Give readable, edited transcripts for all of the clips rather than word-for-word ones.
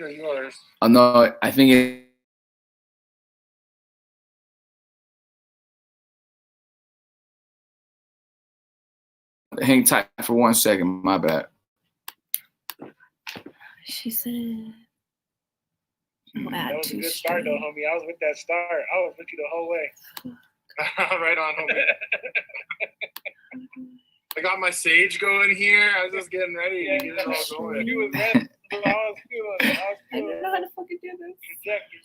or yours? Oh no, I think it. Hang tight for 1 second. My bad. She said, that was a good start, though, homie. I was with that start. I was with you the whole way. Right on, homie. I got my sage going here. I was just getting ready to get it all going. You was ready. I was feeling it. I don't know how to fucking do this. Exactly.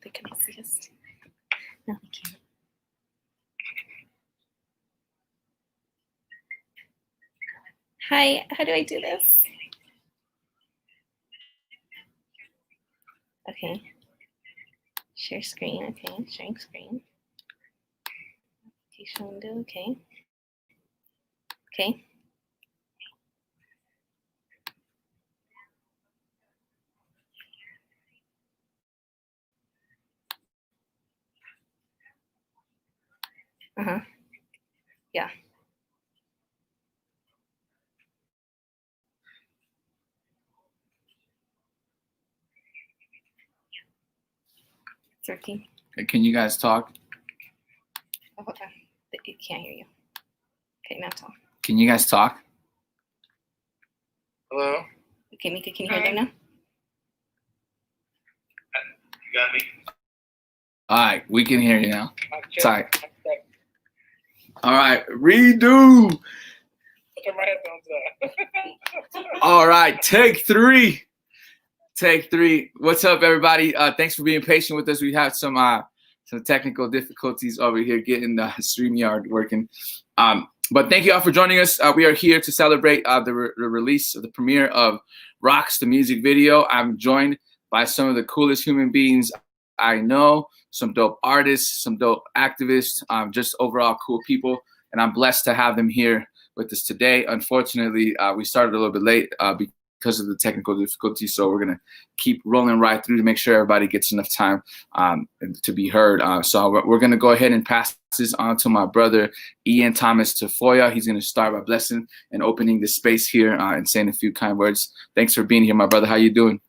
They can see us. No, they can't. Hi, how do I do this? Okay. Share screen, okay, sharing screen. Application window, okay. Okay. Uh-huh. Yeah. It's working. Can you guys talk? Oh, hold on. It can't hear you. Okay, now talk. Can you guys talk? Hello? Okay, Mika, can you hear them now? You got me? All right, we can hear you now. Sorry. All right, redo. Put my headphones on. All right, take three. Take three. What's up, everybody? Thanks for being patient with us. We have some technical difficulties over here getting the StreamYard working. But thank you all for joining us. We are here to celebrate the release of the premiere of Rocks, the music video. I'm joined by some of the coolest human beings I know, some dope artists, some dope activists, just overall cool people. And I'm blessed to have them here with us today. Unfortunately, we started a little bit late because of the technical difficulties. So we're going to keep rolling right through to make sure everybody gets enough time to be heard. So we're going to go ahead and pass this on to my brother, Ian Thomas Tafoya. He's going to start by blessing and opening the space here and saying a few kind words. Thanks for being here, my brother. How you doing?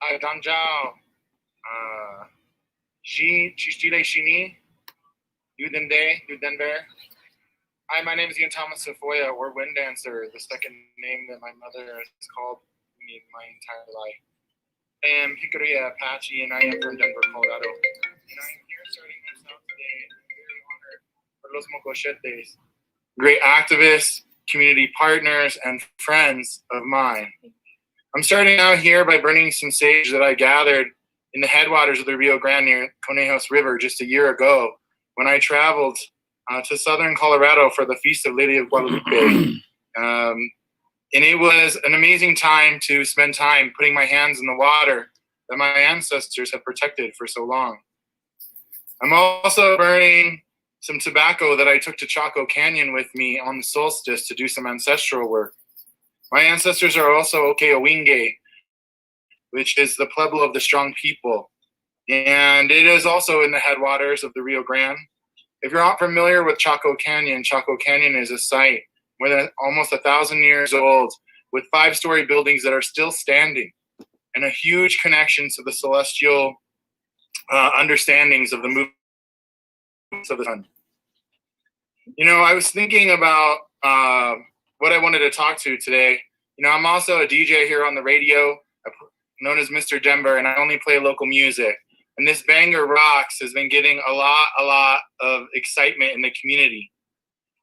Hi, Danjao. Chistile Shini. Udende, Udenver. Hi, my name is Ian Thomas Tafoya, or Wind Dancer, the second name that my mother has called me my entire life. I am Hickory Apache, and I am from Denver, Colorado. And I am here starting myself today, and I'm very honored for Los Mocochetes, great activists, community partners, and friends of mine. I'm starting out here by burning some sage that I gathered in the headwaters of the Rio Grande near Conejos River just a year ago when I traveled to southern Colorado for the Feast of Lady of Guadalupe. And it was an amazing time to spend time putting my hands in the water that my ancestors have protected for so long. I'm also burning some tobacco that I took to Chaco Canyon with me on the solstice to do some ancestral work. My ancestors are also Okeowinge, which is the Pueblo of the Strong People. And it is also in the headwaters of the Rio Grande. If you're not familiar with Chaco Canyon is a site more than almost 1,000 years old with 5-story buildings that are still standing and a huge connection to the celestial understandings of the movements of the sun. You know, I was thinking about what I wanted to talk to today. You know, I'm also a DJ here on the radio, known as Mr. Denver, and I only play local music. And this banger Rocks has been getting a lot of excitement in the community.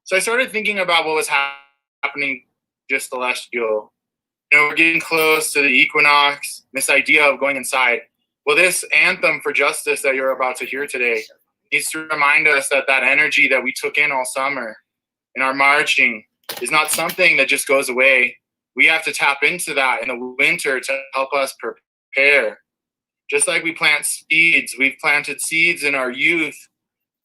So I started thinking about what was happening just celestial. You know, we're getting close to the equinox, this idea of going inside. Well, this anthem for justice that you're about to hear today needs to remind us that that energy that we took in all summer in our marching is not something that just goes away. We have to tap into that in the winter to help us prepare. Just like we plant seeds, we've planted seeds in our youth.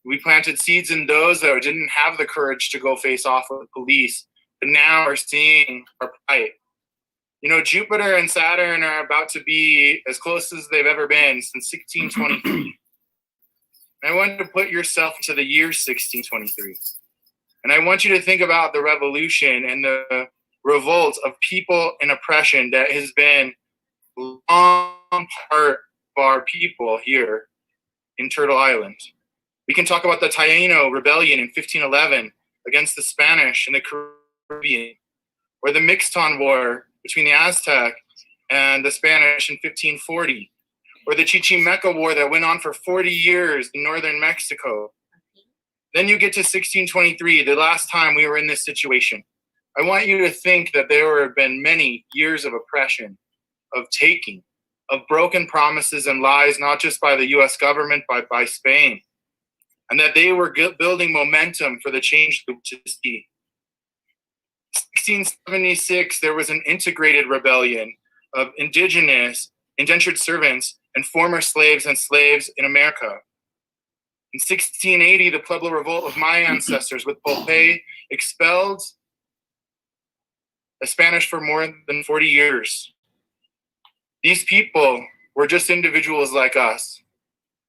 We planted seeds in those that didn't have the courage to go face off with the police, but now are seeing our plight. You know, Jupiter and Saturn are about to be as close as they've ever been since 1623. And I want you to put yourself into the year 1623. And I want you to think about the revolution and the revolt of people in oppression that has been long part of our people here in Turtle Island. We can talk about the Taino Rebellion in 1511 against the Spanish in the Caribbean, or the Mixton War between the Aztec and the Spanish in 1540, or the Chichimeca War that went on for 40 years in northern Mexico. Then you get to 1623, the last time we were in this situation. I want you to think that there have been many years of oppression, of taking, of broken promises and lies, not just by the US government, but by Spain, and that they were building momentum for the change to see. 1676, there was an integrated rebellion of indigenous, indentured servants, and former slaves and slaves in America. In 1680, the Pueblo Revolt of my ancestors with Pope expelled the Spanish for more than 40 years. These people were just individuals like us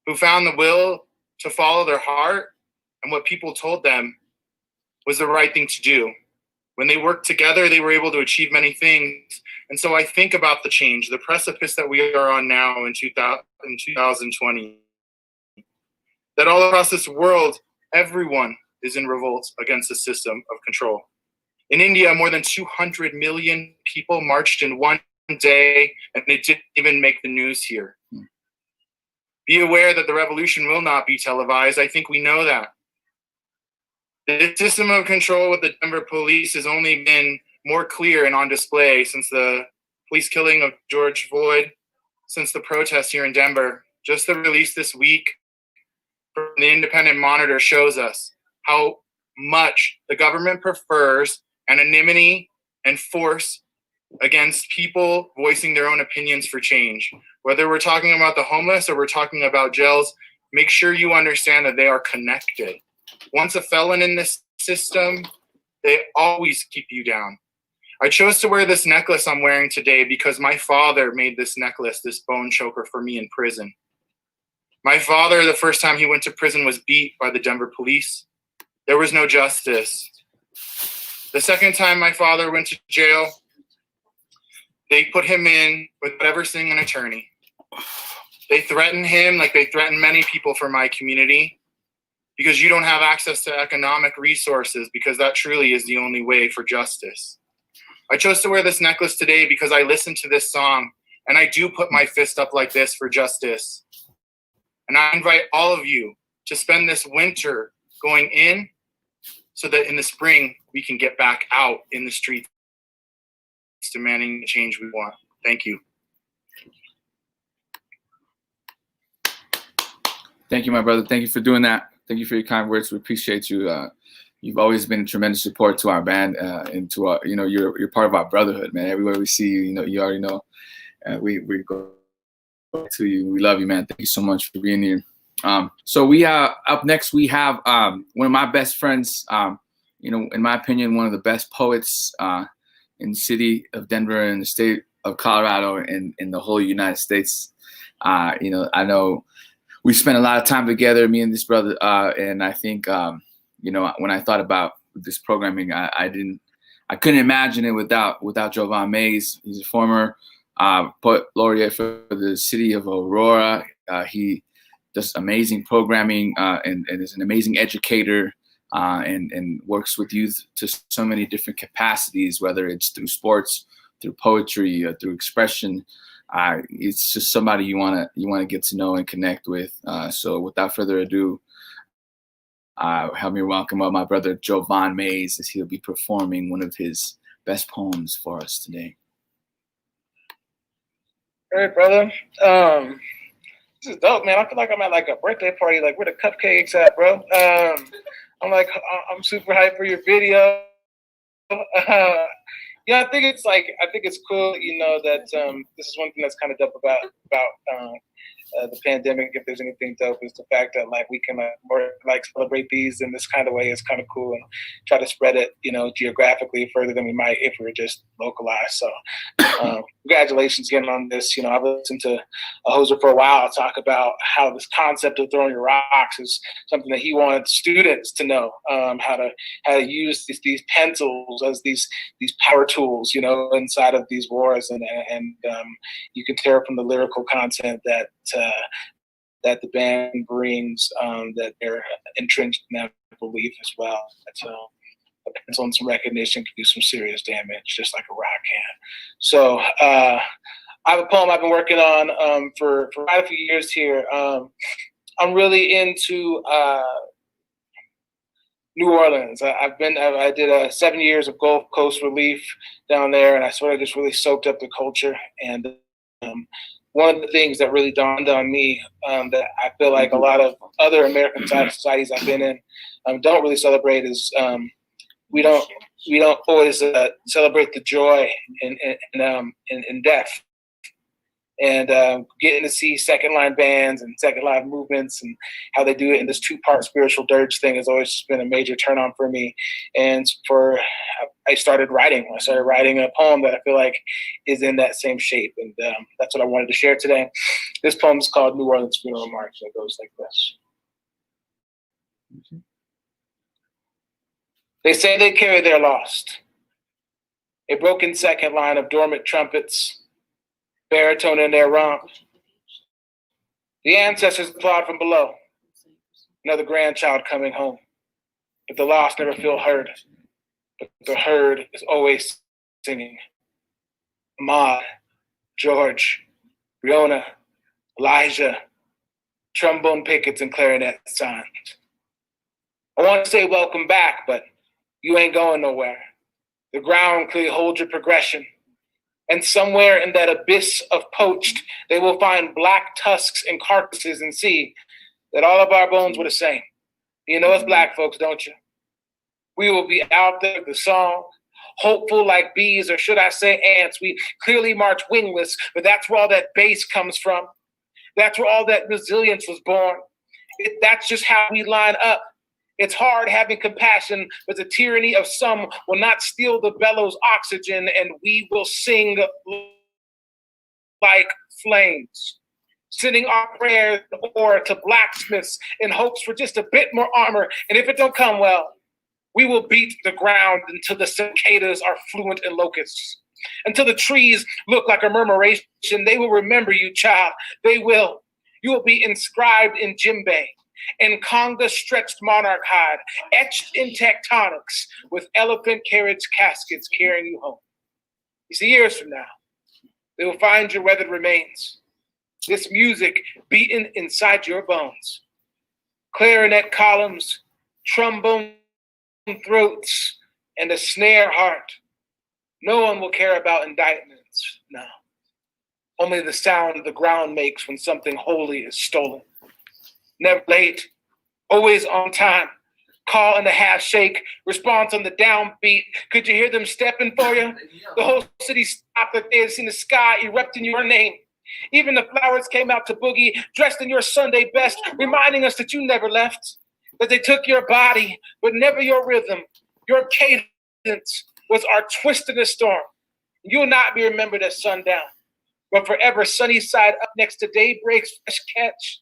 who found the will to follow their heart and what people told them was the right thing to do. When they worked together, they were able to achieve many things. And so I think about the change, the precipice that we are on now in 2020. That all across this world, everyone is in revolt against the system of control. In India, more than 200 million people marched in one day, and it didn't even make the news here. Be aware that the revolution will not be televised. I think we know that. The system of control with the Denver police has only been more clear and on display since the police killing of George Floyd, since the protests here in Denver. Just the release this week from the Independent Monitor shows us how much the government prefers anonymity and force against people voicing their own opinions for change. Whether we're talking about the homeless or we're talking about jails, make sure you understand that they are connected. Once a felon in this system, they always keep you down. I chose to wear this necklace I'm wearing today because my father made this necklace, this bone choker, for me in prison. My father, the first time he went to prison, was beat by the Denver police. There was no justice. The second time my father went to jail, they put him in without ever seeing an attorney. They threatened him like they threaten many people from my community because you don't have access to economic resources, because that truly is the only way for justice. I chose to wear this necklace today because I listened to this song and I do put my fist up like this for justice. And I invite all of you to spend this winter going in so that in the spring we can get back out in the streets demanding the change we want. Thank you. Thank you, my brother. Thank you for doing that. Thank you for your kind words. We appreciate you. You've always been a tremendous support to our band and to our, you're part of our brotherhood, man. Everywhere we see you, you already know. We go to you. We love you, man. Thank you so much for being here. So we up next, we have one of my best friends, in my opinion, one of the best poets in the city of Denver and the state of Colorado and in the whole United States. I know we spent a lot of time together, me and this brother, and I think, when I thought about this programming, I couldn't imagine it without Jovan Mays. He's a former poet laureate for the city of Aurora. He does amazing programming and is an amazing educator and works with youth to so many different capacities, whether it's through sports, through poetry, or through expression. It's just somebody you wanna get to know and connect with. So without further ado, help me welcome up my brother Jovan Mays, as he'll be performing one of his best poems for us today. Hey, brother. This is dope, man. I feel like I'm at like a birthday party, like where the cupcakes at, bro. I'm super hyped for your video. Yeah, I think it's cool, that this is one thing that's kind of dope about the pandemic, if there's anything dope, is the fact that like we can more like celebrate these in this kind of way is kind of cool, and try to spread it, geographically further than we might if we were just localized. So congratulations again on this. I've listened to a hoser for a while talk about how this concept of throwing your rocks is something that he wanted students to know, how to use these pencils as these power tools, inside of these wars, and you can tear from the lyrical content that the band brings, that they're entrenched in that belief as well. So a pencil and some recognition can do some serious damage, just like a rock can. So I have a poem I've been working on for quite a few years here. I'm really into New Orleans. I did 7 years of Gulf Coast relief down there, and I sort of just really soaked up the culture. And one of the things that really dawned on me, that I feel like a lot of other American societies I've been in don't really celebrate, is we don't always celebrate the joy in death. And getting to see second line bands and second line movements and how they do it in this 2-part spiritual dirge thing has always been a major turn on for me. And I started writing a poem that I feel like is in that same shape. And that's what I wanted to share today. This poem is called New Orleans Funeral March. And it goes like this. They say they carry their lost, a broken second line of dormant trumpets, baritone in their romp. The ancestors applaud from below. Another grandchild coming home. But the lost never feel heard. But the heard is always singing. Ahmad, George, Riona, Elijah, trombone pickets and clarinet sound. I want to say welcome back, but you ain't going nowhere. The ground clearly holds your progression. And somewhere in that abyss of poached, they will find black tusks and carcasses and see that all of our bones were the same. You know us black folks, don't you? We will be out there with the song, hopeful like bees, or should I say ants. We clearly march wingless, but that's where all that bass comes from. That's where all that resilience was born. That's just how we line up. It's hard having compassion, but the tyranny of some will not steal the bellows' oxygen, and we will sing like flames, sending our prayers or to blacksmiths in hopes for just a bit more armor. And if it don't come, well, we will beat the ground until the cicadas are fluent in locusts, until the trees look like a murmuration. They will remember you, child. They will. You will be inscribed in djembe, in Conga stretched monarch hide, etched in tectonics, with elephant carriage caskets carrying you home. You see, years from now, they will find your weathered remains, this music beaten inside your bones, clarinet columns, trombone throats, and a snare heart. No one will care about indictments, no. Only the sound the ground makes when something holy is stolen. Never late, always on time. Call in the half shake, response on the downbeat. Could you hear them stepping for you? The whole city stopped that they had seen the sky erupt in your name. Even the flowers came out to boogie, dressed in your Sunday best, reminding us that you never left, that they took your body, but never your rhythm. Your cadence was our twist in the storm. You will not be remembered as sundown, but forever sunny side up next to daybreak's fresh catch.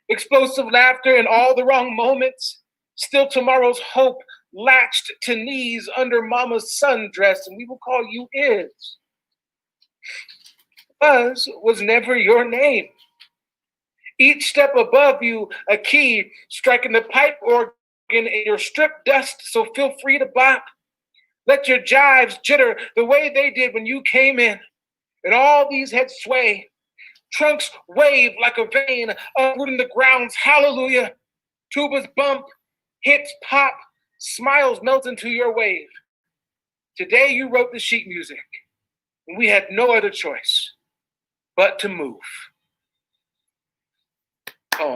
Explosive laughter in all the wrong moments. Still tomorrow's hope latched to knees under mama's sundress, and we will call you Is. Buzz was never your name. Each step above you, a key, striking the pipe organ in your strip dust, so feel free to bop. Let your jives jitter the way they did when you came in, and all these heads sway. Trunks wave like a vein, uprooting the ground's hallelujah. Tubas bump, hips pop, smiles melt into your wave. Today you wrote the sheet music, and we had no other choice but to move. Oh.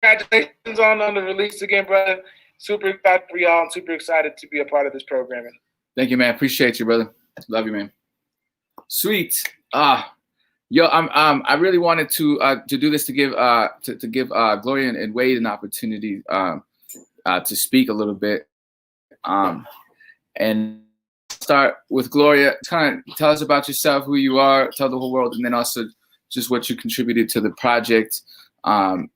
Congratulations on the release again, brother. Super excited for y'all. I'm super excited to be a part of this programming. Thank you, man. Appreciate you, brother. Love you, man. Sweet. Yo, I really wanted to do this to give Gloria and Wade an opportunity to speak a little bit, and start with Gloria. Kind of tell us about yourself, who you are, tell the whole world, and then also just what you contributed to the project, and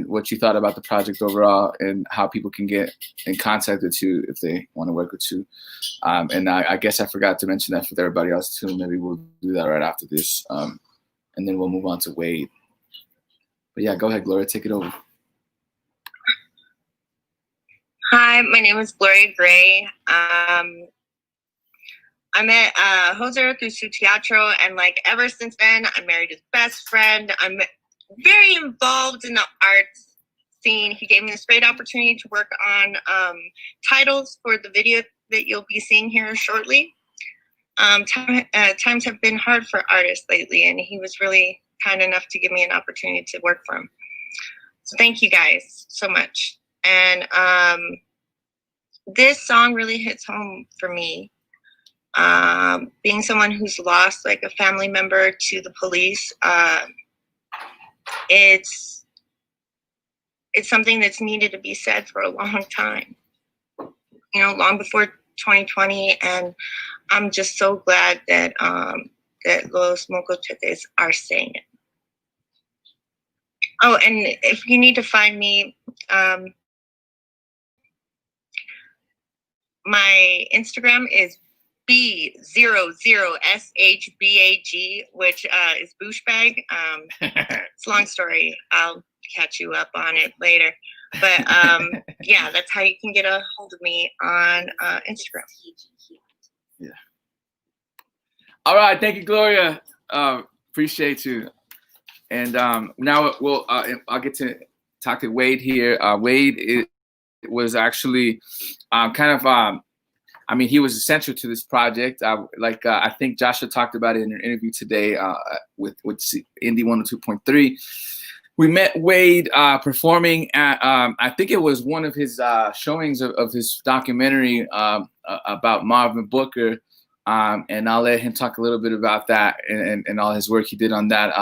what you thought about the project overall, and how people can get in contact with you if they want to work with you. And I guess I forgot to mention that for everybody else too. Maybe we'll do that right after this. And then we'll move on to Wade. But yeah, go ahead, Gloria, take it over. Hi, my name is Gloria Gray. I met Jose through Su Teatro, and like ever since then, I married his best friend. I'm very involved in the arts scene. He gave me this great opportunity to work on titles for the video that you'll be seeing here shortly. Times have been hard for artists lately, and he was really kind enough to give me an opportunity to work for him. So thank you guys so much. And this song really hits home for me. Being someone who's lost like a family member to the police, it's something that's needed to be said for a long time, you know, long before 2020. And I'm just so glad that that Los Mocochetes are saying it. Oh, and if you need to find me, my Instagram is B00SHBAG, which is Booshbag. It's a long story. I'll catch you up on it later. But yeah, that's how you can get a hold of me on Instagram. Yeah. All right, thank you, Gloria. Appreciate you. And now I'll get to talk to Wade here. Wade was actually I mean, he was essential to this project. I think Joshua talked about it in an interview today with Indie 102.3. We met Wade performing at, I think it was one of his showings of his documentary about Marvin Booker. And I'll let him talk a little bit about that and all his work he did on that.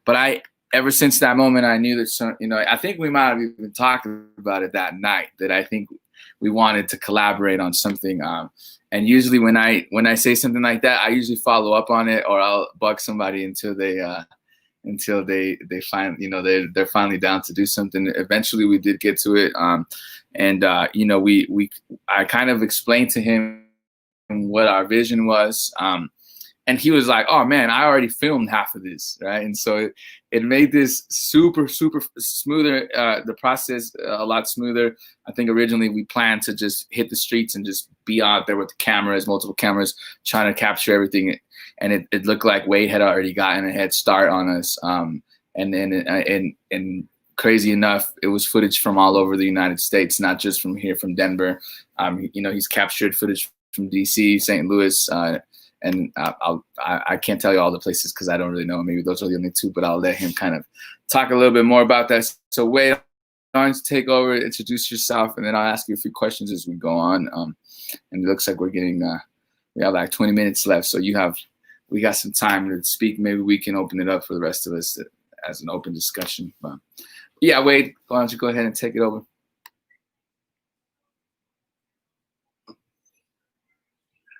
But ever since that moment, I knew that, I think we might have even talked about it that night, that I think we wanted to collaborate on something. And usually when I say something like that, I usually follow up on it, or I'll bug somebody until they find, they're finally down to do something. Eventually we did get to it. I kind of explained to him what our vision was. And he was like, oh man, I already filmed half of this, right? And so it made this super, super smoother, the process a lot smoother. I think originally we planned to just hit the streets and just be out there with the cameras, multiple cameras, trying to capture everything. And it looked like Wade had already gotten a head start on us. And crazy enough, it was footage from all over the United States, not just from here, from Denver. He's captured footage from DC, St. Louis, and I can't tell you all the places because I don't really know. Maybe those are the only two, but I'll let him kind of talk a little bit more about that. So Wade, why don't you take over, introduce yourself, and then I'll ask you a few questions as we go on. And it looks like we're getting, we have like 20 minutes left. So we got some time to speak. Maybe we can open it up for the rest of us as an open discussion. But yeah, Wade, why don't you go ahead and take it over?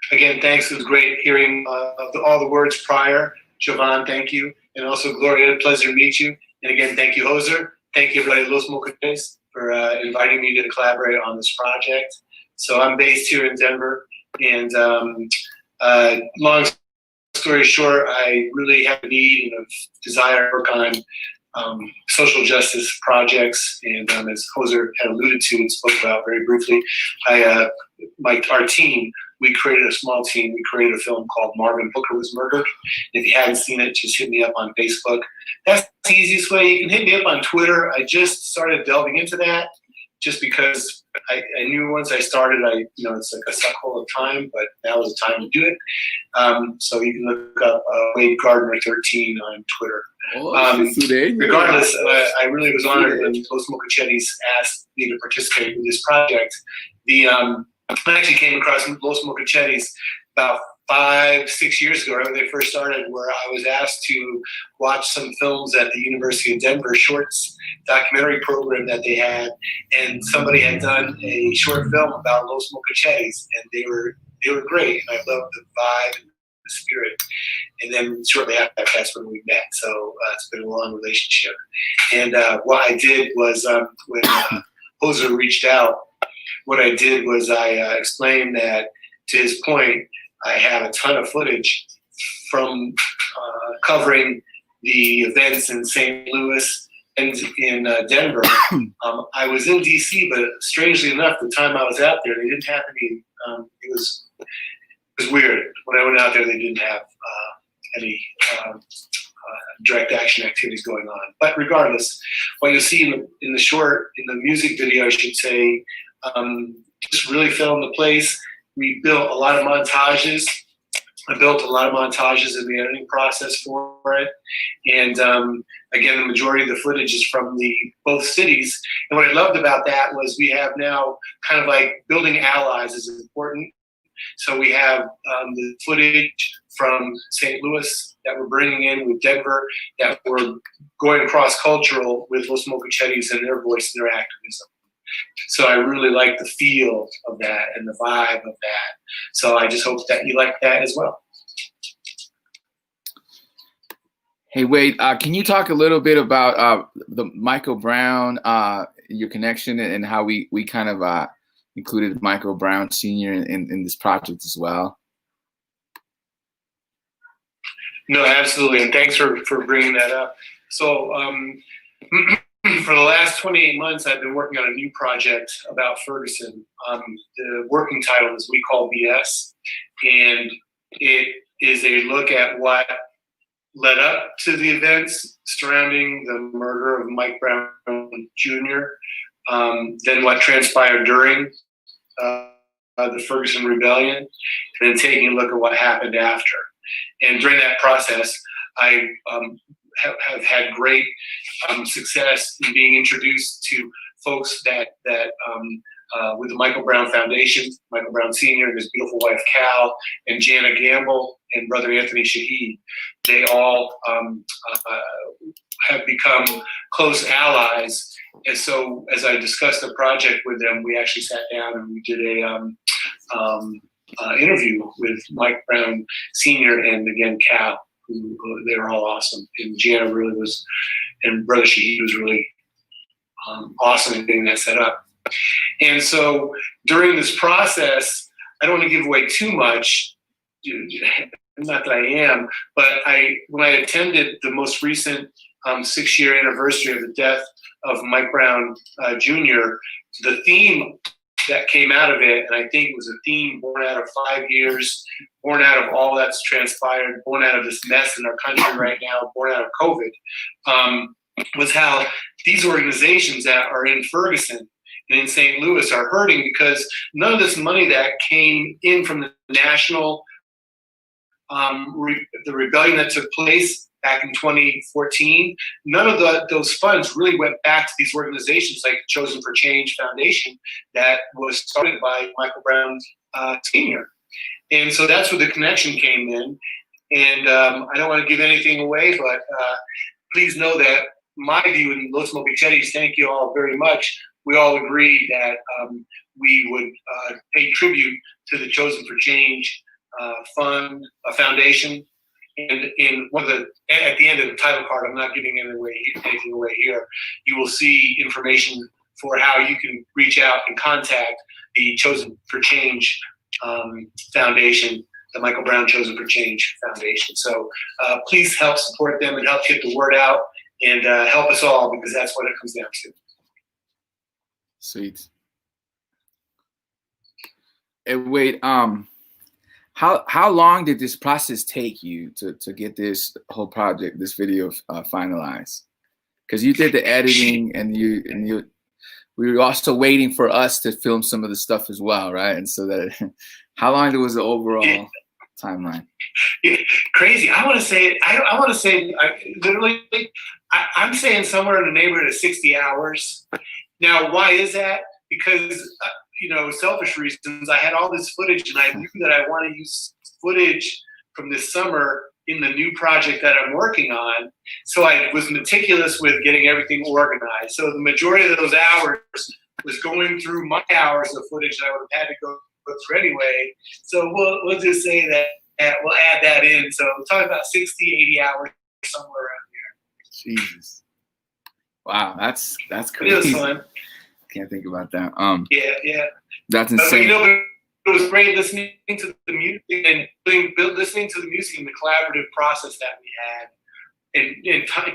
Again, thanks. It was great hearing all the words prior. Jovan, thank you. And also, Gloria, pleasure to meet you. And again, thank you, Hoser. Thank you, everybody at Los Mocochetes, for inviting me to collaborate on this project. So I'm based here in Denver. And long story short, I really have a need and a desire to work on social justice projects. And as Hoser had alluded to and spoke about very briefly, our team, we created a small team. We created a film called Marvin Booker Was Murdered. If you haven't seen it, just hit me up on Facebook. That's the easiest way. You can hit me up on Twitter. I just started delving into that just because I knew once I started, it's like a suck hole of time, but now is the time to do it. So you can look up Wade Gardner 13 on Twitter. Regardless, I really was honored when Los Mocochetes asked me to participate in this project. I actually came across Los Mocochetes about 5-6 years ago, right when they first started, where I was asked to watch some films at the University of Denver shorts documentary program that they had, and somebody had done a short film about Los Mocachetes, and they were great, and I loved the vibe and the spirit. And then shortly after that, that's when we met. So it's been a long relationship. And what I did was when Hoser reached out, what I did was I explained that, to his point, I have a ton of footage from covering the events in St. Louis and in Denver. I was in DC, but strangely enough, the time I was out there, they didn't have any. It was weird. When I went out there, they didn't have any direct action activities going on. But regardless, what you'll see in the music video, I should say, just really fell into place. We built a lot of montages. I built a lot of montages in the editing process for it. And again, the majority of the footage is from both cities. And what I loved about that was we have now kind of like building allies is important. So we have the footage from St. Louis that we're bringing in with Denver, that we're going cross-cultural with Los Mocachetes and their voice and their activism. So I really like the feel of that and the vibe of that. So I just hope that you like that as well. Hey, Wade, can you talk a little bit about the Michael Brown, your connection, and how we kind of included Michael Brown Sr. in this project as well? No, absolutely, and thanks for bringing that up. So for the last 28 months, I've been working on a new project about Ferguson. The working title is We Call BS, and it is a look at what led up to the events surrounding the murder of Mike Brown Jr., then what transpired during the Ferguson Rebellion, and then taking a look at what happened after. And during that process, I have had great success in being introduced to folks that with the Michael Brown Foundation, Michael Brown Sr. and his beautiful wife Cal, and Jana Gamble and brother Anthony Shahid. They all have become close allies. And so as I discussed the project with them, we actually sat down and we did a interview with Mike Brown Sr. and again Cal, who they were all awesome. And Jana really was, and brother Shahid was really awesome in getting that set up. And so during this process, I don't want to give away too much, not that I am, but when I attended the most recent 6-year anniversary of the death of Mike Brown Jr., the theme that came out of it, and I think it was a theme born out of 5 years, born out of all that's transpired, born out of this mess in our country right now, born out of COVID, was how these organizations that are in Ferguson and in St. Louis are hurting because none of this money that came in from the national, the rebellion that took place back in 2014, none of those funds really went back to these organizations like Chosen for Change Foundation that was started by Michael Brown Sr. And so that's where the connection came in. And I don't want to give anything away, but please know that my view in Los Mocachetes, thank you all very much. We all agree that we would pay tribute to the Chosen for Change foundation. And in at the end of the title card, I'm not giving anything away here. You will see information for how you can reach out and contact the Chosen for Change Foundation, the Michael Brown Chosen for Change Foundation. So please help support them and help get the word out and help us all, because that's what it comes down to. Sweet. And wait, how long did this process take you to get this whole project, this video finalized? Because you did the editing and we were also waiting for us to film some of the stuff as well, right? And so that, how long was the overall timeline? Crazy. I want to say, I'm saying somewhere in the neighborhood of 60 hours. Now, why is that? Because selfish reasons, I had all this footage, and I knew that I want to use footage from this summer in the new project that I'm working on. So I was meticulous with getting everything organized. So the majority of those hours was going through my hours of footage that I would have had to go through anyway. So we'll just say that we'll add that in. So we're talking about 60, 80 hours somewhere around here. Jesus. Wow, that's It crazy. was fun. Can't think about that. Yeah. That's But insane. it was great listening to the music and listening to the music and the collaborative process that we had, and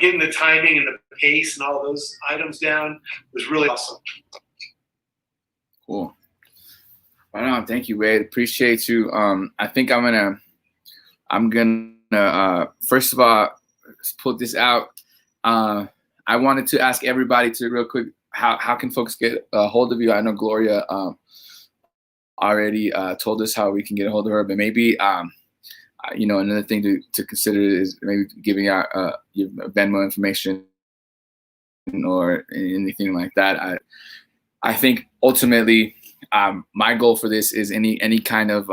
getting the timing and the pace and all those items down was really awesome. Cool. Right on. Thank you, Wade. Appreciate you. I think I'm gonna first of all put this out. I wanted to ask everybody to real quick, how can folks get a hold of you? I know Gloria already told us how we can get a hold of her, but maybe another thing to consider is maybe giving out your Venmo information or anything like that. I think ultimately my goal for this is any kind of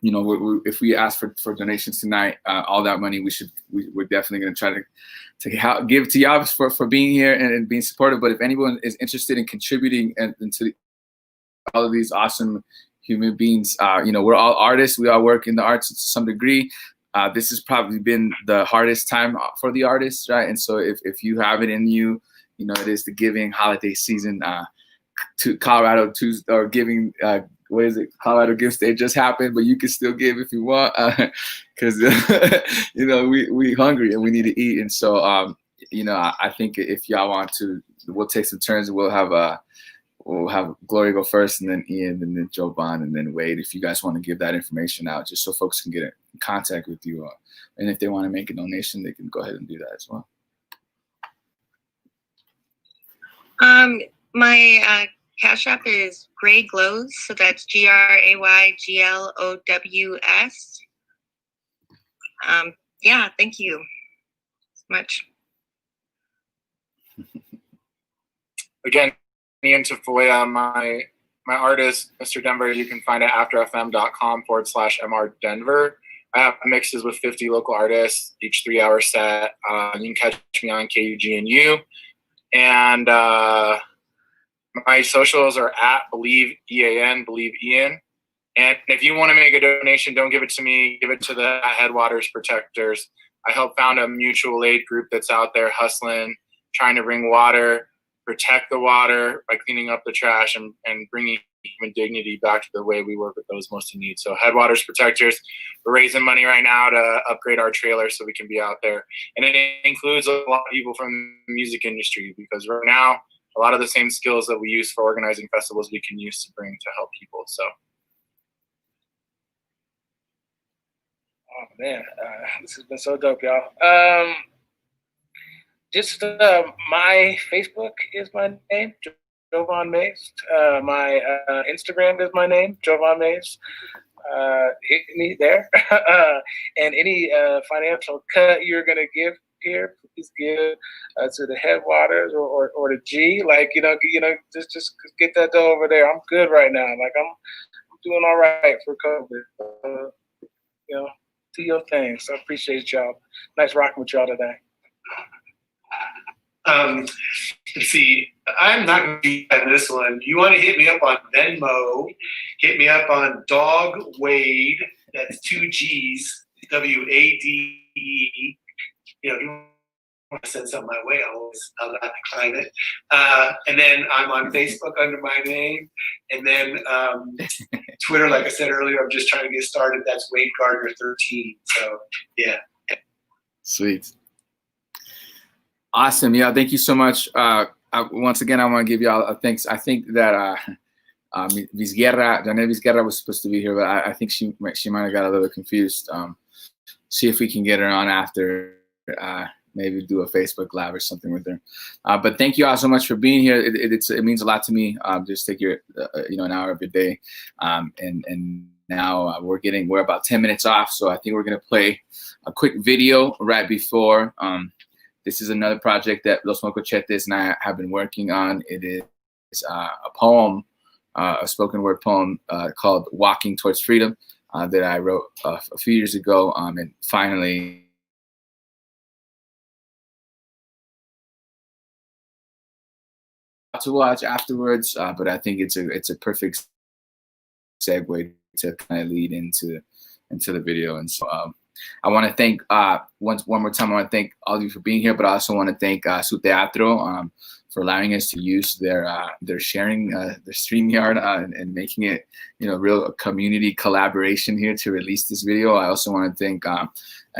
if we ask for donations tonight, all that money we're definitely going to try to give to y'all for being here and being supportive. But if anyone is interested in contributing into all of these awesome human beings, we're all artists. We all work in the arts to some degree. This has probably been the hardest time for the artists, right? And so if you have it in you, it is the giving holiday season. To Colorado Tuesday or giving, what is it? Colorado Gift Day just happened, but you can still give if you want, because we hungry and we need to eat. And so I think if y'all want to, we'll take some turns and we'll have Gloria go first, and then Ian, and then Jovan, and then Wade. If you guys want to give that information out, just so folks can get in contact with you, and if they want to make a donation, they can go ahead and do that as well. My Cash App is Gray Glows, so that's GRAYGLOWS. Thank you so much. Again, Ian Tafoya, my artist, Mr. Denver, you can find at afterfm.com/MR Denver. I have mixes with 50 local artists, each 3-hour set. You can catch me on KUGNU. And my socials are at Believe EAN, Believe Ian. And if you want to make a donation, don't give it to me, give it to the Headwaters Protectors. I help found a mutual aid group that's out there hustling, trying to bring water, protect the water by cleaning up the trash and bringing human dignity back to the way we work with those most in need. So Headwaters Protectors, we're raising money right now to upgrade our trailer so we can be out there. And it includes a lot of people from the music industry, because right now, a lot of the same skills that we use for organizing festivals we can use to bring to help people. So. Oh man, this has been so dope, y'all. My Facebook is my name, Jovan Mays. My Instagram is my name, Jovan Mays. Hit me there. And any financial cut you're gonna give here, please give to the Headwaters or the G. Just get that dough over there. I'm good right now. I'm doing all right for COVID. Do your thing. So I appreciate y'all. Nice rocking with y'all today. Let's see. I'm not going to be on this one. You want to hit me up on Venmo? Hit me up on Dog Wade. That's 2 G's. WADE. If you want to send something my way, I'll not decline it. And then I'm on Facebook under my name. And then Twitter, like I said earlier, I'm just trying to get started. That's Wade Gardner 13. So yeah. Sweet. Awesome. Yeah, thank you so much. Once again, I want to give y'all a thanks. I think that Janet Vizguerra was supposed to be here, but I think she might have got a little confused. See if we can get her on after. Maybe do a Facebook Live or something with her. But thank you all so much for being here. It means a lot to me. Just take your an hour of your day. And now we're about 10 minutes off, so I think we're gonna play a quick video right before. This is another project that Los Mocochetes and I have been working on. It is a poem a spoken word poem called "Walking Towards Freedom" that I wrote a few years ago, and finally. To watch afterwards, but I think it's a perfect segue to kind of lead into the video. And so I want to thank one more time. I want to thank all of you for being here, but I also want to thank Su Teatro for allowing us to use their sharing their StreamYard and making it real community collaboration here to release this video. I also want to thank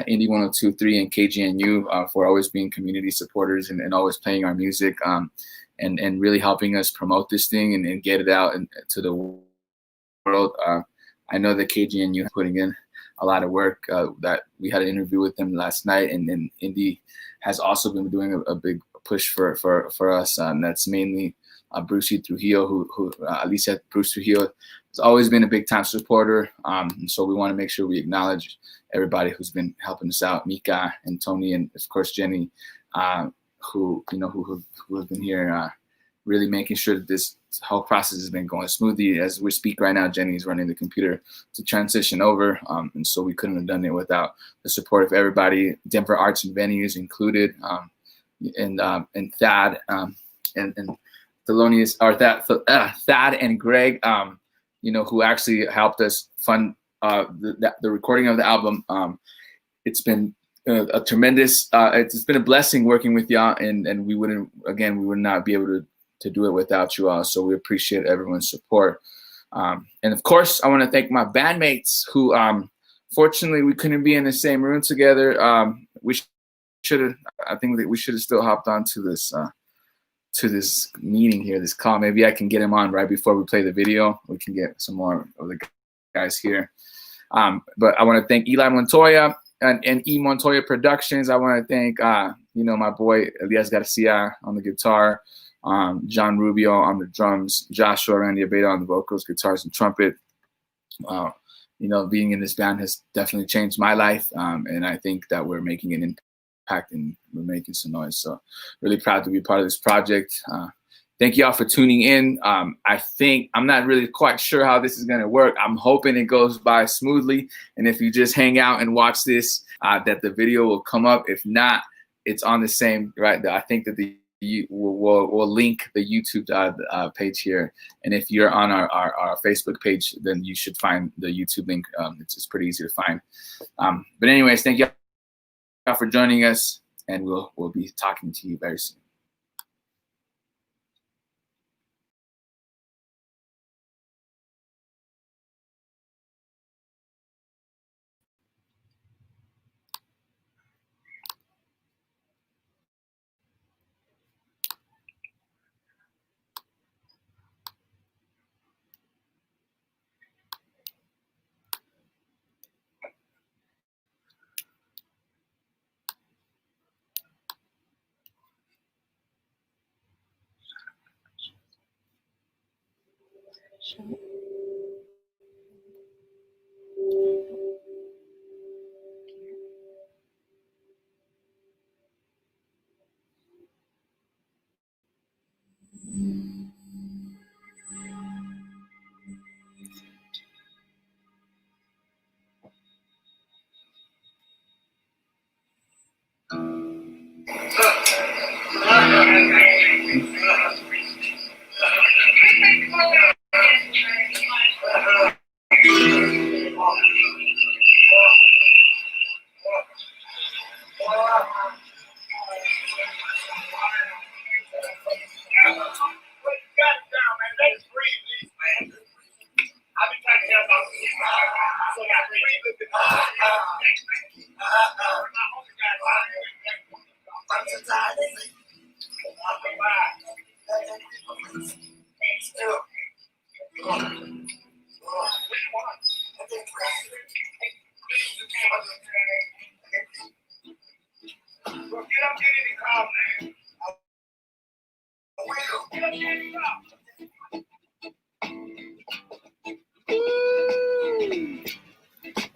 Indie 102.3 and KGNU for always being community supporters and always playing our music. And really helping us promote this thing and get it out to the world. I know that KGNU is putting in a lot of work. That we had an interview with them last night, and then Indy has also been doing a big push for us. And that's mainly Brucey Trujillo, who Alicia Bruce Trujillo has always been a big time supporter. And so we want to make sure we acknowledge everybody who's been helping us out, Mika and Tony, and of course Jenny. Who have been here really making sure that this whole process has been going smoothly. As we speak right now, Jenny is running the computer to transition over, and so we couldn't have done it without the support of everybody, Denver Arts and Venues included, and Thad and Thelonious, or Thad and Greg, who actually helped us fund the recording of the album. It's been a tremendous it's been a blessing working with y'all, and we would not be able to do it without you all, so we appreciate everyone's support. And of course I want to thank my bandmates who fortunately we couldn't be in the same room together. I think that we should have still hopped on to this meeting here, this call. Maybe I can get him on right before we play the video. We can get some more of the guys here, but I want to thank Eli Montoya and E. Montoya Productions. I want to thank, my boy Elias Garcia on the guitar, John Rubio on the drums, Joshua Randy Abeda on the vocals, guitars, and trumpet. Being in this band has definitely changed my life, and I think that we're making an impact and we're making some noise. So really proud to be part of this project. Thank you all for tuning in. I think I'm not really quite sure how this is going to work. I'm hoping it goes by smoothly. And if you just hang out and watch this, that the video will come up. If not, it's on the same, right? I think that we'll link the YouTube page here. And if you're on our Facebook page, then you should find the YouTube link. It's pretty easy to find. But anyways, thank you all for joining us, and we'll be talking to you very soon.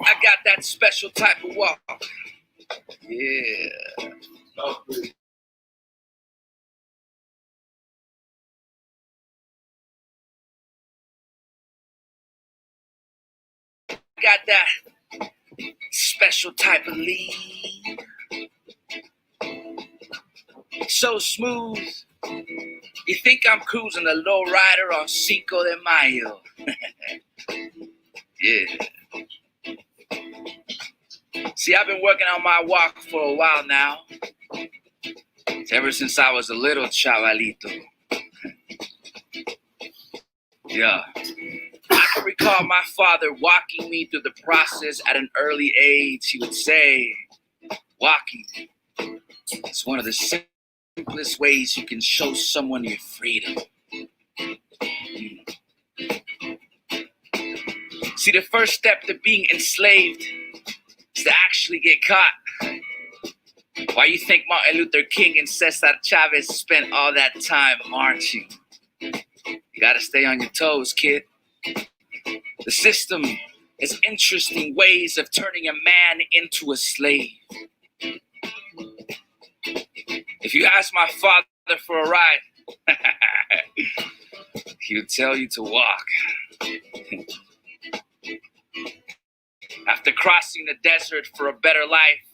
I got that special type of walk. Yeah. got that special type of lead. So smooth. You think I'm cruising a low rider on Cinco de Mayo. Yeah. See, I've been working on my walk for a while now. Ever since I was a little chavalito. Yeah. I can recall my father walking me through the process at an early age. He would say, walking is one of the simplest ways you can show someone your freedom. See, the first step to being enslaved is to actually get caught. Why you think Martin Luther King and Cesar Chavez spent all that time marching? You gotta stay on your toes, kid. The system is interesting ways of turning a man into a slave. If you ask my father for a ride, he would tell you to walk. After crossing the desert for a better life,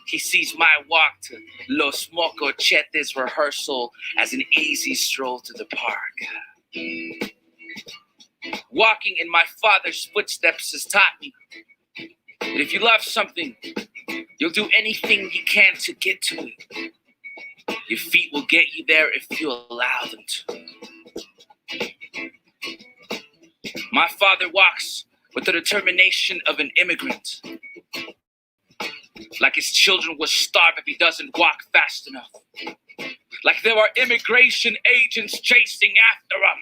he sees my walk to Los Mocochetes rehearsal as an easy stroll to the park. Walking in my father's footsteps has taught me that if you love something, you'll do anything you can to get to it. Your feet will get you there if you allow them to. My father walks with the determination of an immigrant. Like his children will starve if he doesn't walk fast enough. Like there are immigration agents chasing after him.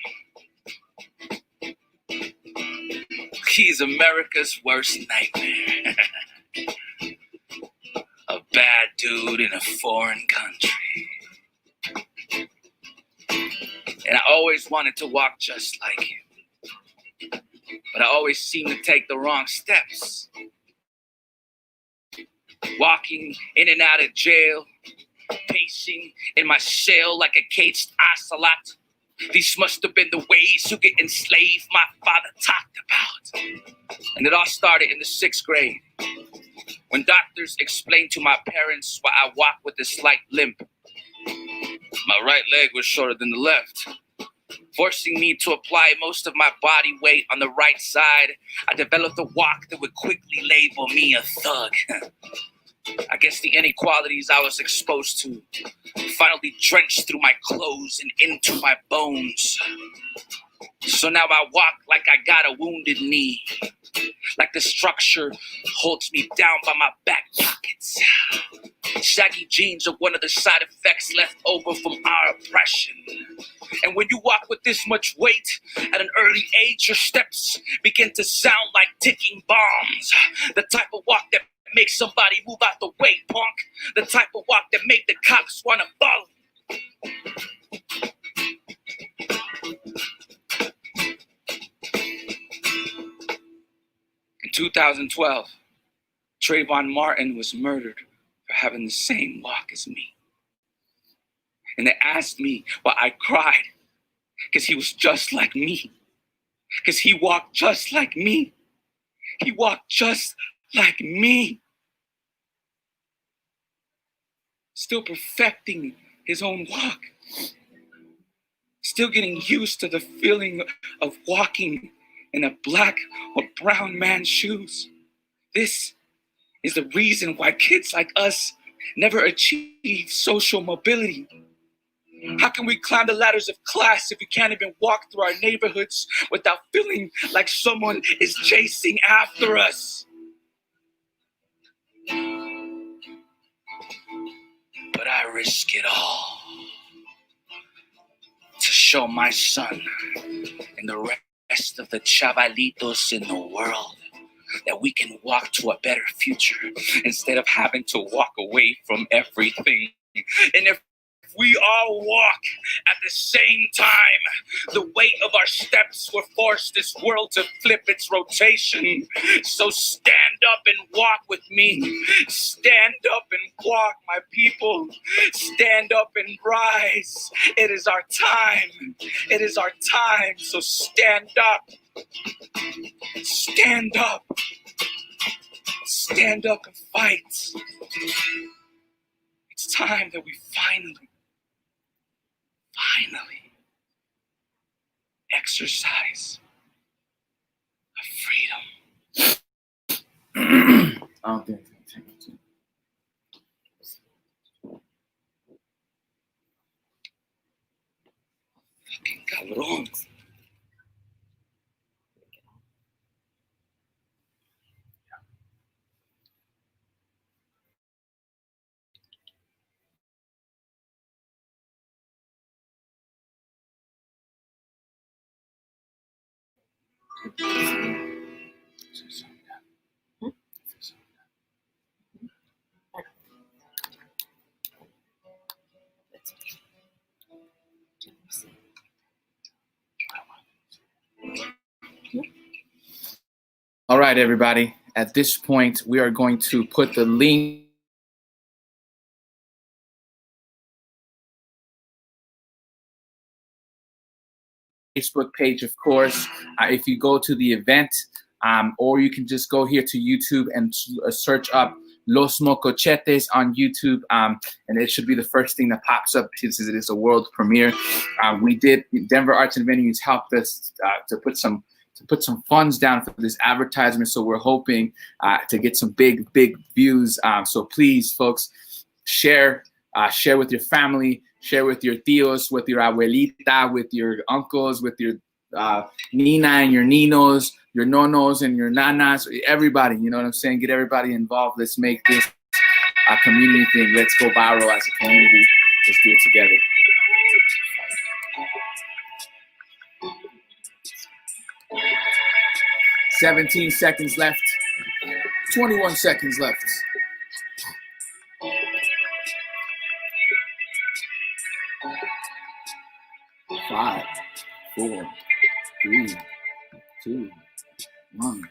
He's America's worst nightmare. A bad dude in a foreign country. And I always wanted to walk just like him. But I always seem to take the wrong steps. Walking in and out of jail, pacing in my cell like a caged ocelot. These must have been the ways to get enslaved my father talked about. And it all started in the 6th grade, when doctors explained to my parents why I walk with a slight limp. My right leg was shorter than the left, forcing me to apply most of my body weight on the right side. I developed a walk that would quickly label me a thug. I guess the inequalities I was exposed to finally drenched through my clothes and into my bones. So now I walk like I got a wounded knee, like the structure holds me down by my back pockets. Shaggy jeans are one of the side effects left over from our oppression. And when you walk with this much weight at an early age, your steps begin to sound like ticking bombs. The type of walk that makes somebody move out the way, punk. The type of walk that make the cops want to follow. In 2012, Trayvon Martin was murdered for having the same walk as me. And they asked me why I cried, because he was just like me. Because he walked just like me. He walked just like me. Still perfecting his own walk. Still getting used to the feeling of walking in a black or brown man's shoes. This is the reason why kids like us never achieve social mobility. How can we climb the ladders of class if we can't even walk through our neighborhoods without feeling like someone is chasing after us? But I risk it all to show my son and the rest of the chavalitos in the world that we can walk to a better future instead of having to walk away from everything. And if we all walk at the same time, the weight of our steps will force this world to flip its rotation. So stand up and walk with me. Stand up and walk, my people. Stand up and rise. It is our time. It is our time. So stand up. Stand up. Stand up and fight. It's time that we finally exercise our freedom. I don't think it's gonna take too. Fucking cabrón. All right, everybody. At this point, we are going to put the link Facebook page, of course. If you go to the event, or you can just go here to YouTube and search up Los Mocochetes on YouTube, and it should be the first thing that pops up since it is a world premiere. We did Denver Arts and Venues helped us to put some funds down for this advertisement, so we're hoping to get some big views. So please, folks, share with your family, share with your tios, with your abuelita, with your uncles, with your nina and your ninos, your nonos and your nanas, everybody. You know what I'm saying? Get everybody involved. Let's make this a community thing. Let's go viral as a community. Let's do it together. 17 seconds left. 21 seconds left. Five, 4, 3, 2, 1.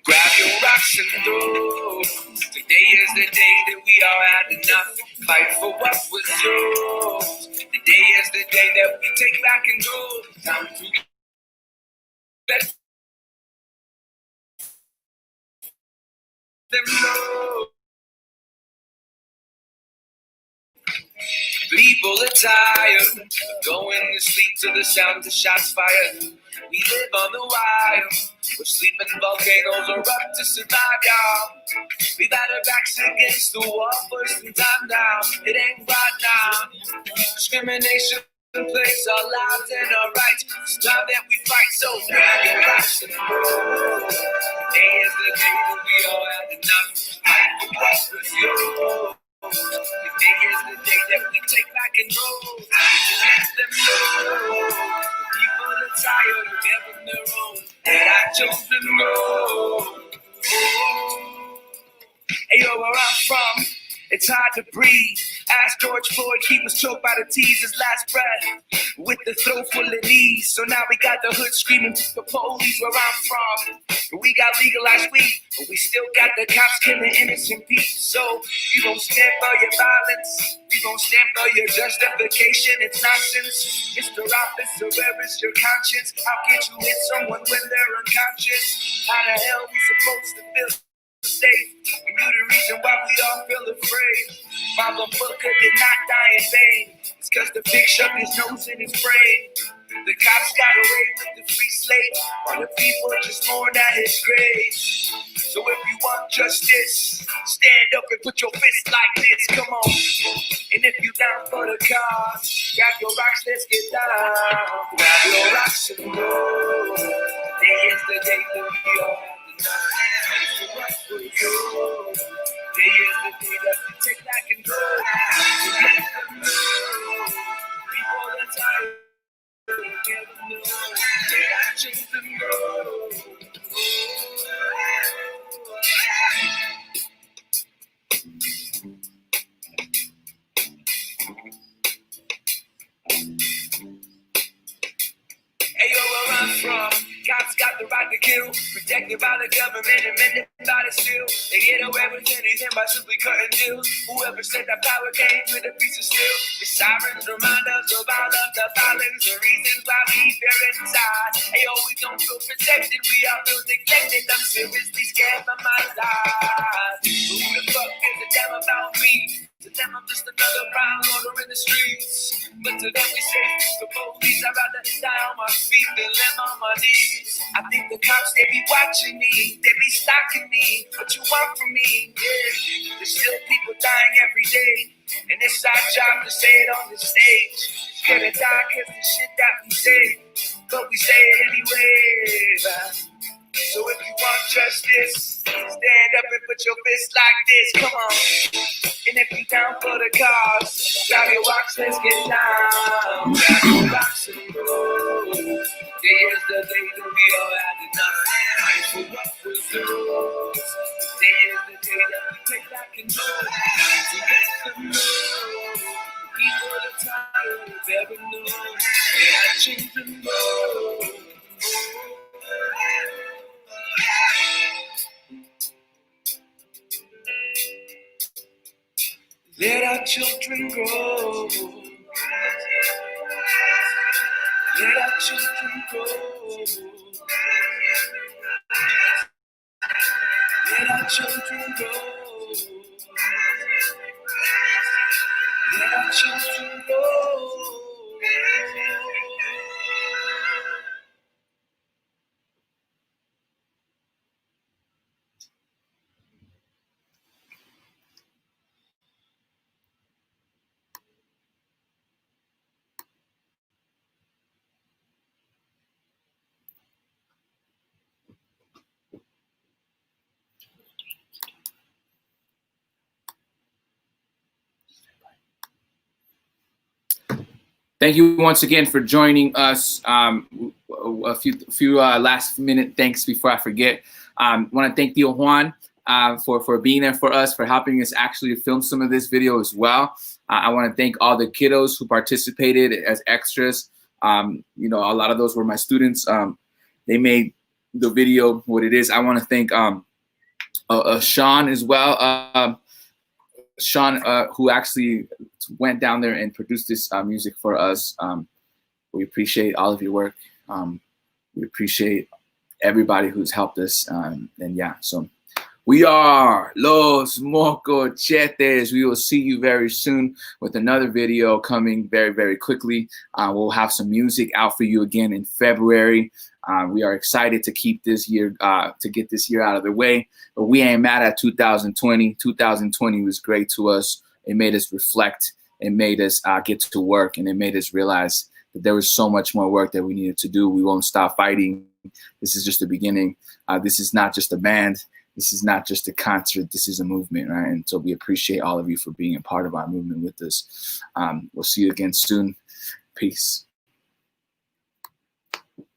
Grab your rocks and go. Today is the day that we all had enough. Fight for what was yours. Today is the day that we take back and go. Time to let them know. People are tired, going to sleep to the sound of the shots fired. We live on the wire, we're sleeping volcanoes are up to survive, y'all. We've had our backs against the wall for some time now. It ain't right now. Discrimination plays our lives and our rights. It's time that we fight, so grab your rocks and roll. Today is the day that we all had enough. Fight for what was yours. Today is the day that we take back and roll. Time to let them know. People are tired of having their own. And I chose to know. Hey, yo, where I'm from, it's hard to breathe. Ask George Floyd, he was choked by the tease his last breath with the throat full of knees. So now we got the hood screaming to the police where I'm from. We got legalized weed, but we still got the cops killing innocent people. So we won't stand for your violence. We won't stand for your justification. It's nonsense. Mr. Officer, where is your conscience? How can you hit someone when they're unconscious? How the hell we supposed to feel safe? And you're the reason why we all feel afraid. Mama Booker did not die in vain. It's cause the big shoved his nose in his brain. The cops got away with the free slate, while the people just mourn at his grave. So if you want justice, stand up and put your fist like this, come on. And if you down for the cause, Grab your rocks, let's get down. Grab your rocks and roll. Today is the day that we all have to know. It's the right for you. Today is the day that we take back control. To let them know. People are tired. They never know. Yeah, I change the road. Hey, yo, where I'm from, cops got the right to kill, protected by the government and mended by the steel. They get away with anything by simply cutting deals. Whoever said that power came with a piece of steel. The sirens remind us of all of the violence, the reasons why we fear inside. Hey, yo, we don't feel protected, we all feel neglected. I'm seriously scared for my life. Who the fuck gives a damn about me? To them, I'm just another brown order in the streets. But to them, we say, the police, I'd rather die on my feet than land on my knees. I think the cops, they be watching me, they be stalking me. What you want from me? Yeah. There's still people dying every day, and it's our job to say it on the stage. Scared to die cause the shit that we say, but we say it anyway. So if you want justice, stand up and put your fist like this, come on. And if you down for the cause, grab your rocks, let's get down. Grab your rocks and roll. Today is the day that we all had enough. Fight for what was yours. Today is the day that we take back control. To let them know. People are tired of ever known. Yeah, I change the mode. Let our children grow. Let our children grow. Let our children grow. Let our children grow. Thank you once again for joining us. A few last minute thanks before I forget. Want to thank Theo Juan for being there for us, for helping us actually film some of this video as well. I want to thank all the kiddos who participated as extras. You know, a lot of those were my students. They made the video what it is. I want to thank Sean as well. Sean, who actually went down there and produced this music for us. We appreciate all of your work. We appreciate everybody who's helped us. And yeah, so we are Los Mocochetes. We will see you very soon with another video coming very, very quickly. We'll have some music out for you again in February. We are excited to keep this year, to get this year out of the way. But we ain't mad at 2020. 2020 was great to us. It made us reflect. It made us get to work, and it made us realize that there was so much more work that we needed to do. We won't stop fighting. This is just the beginning. This is not just a band. This is not just a concert. This is a movement, right? And so we appreciate all of you for being a part of our movement with us. We'll see you again soon. Peace.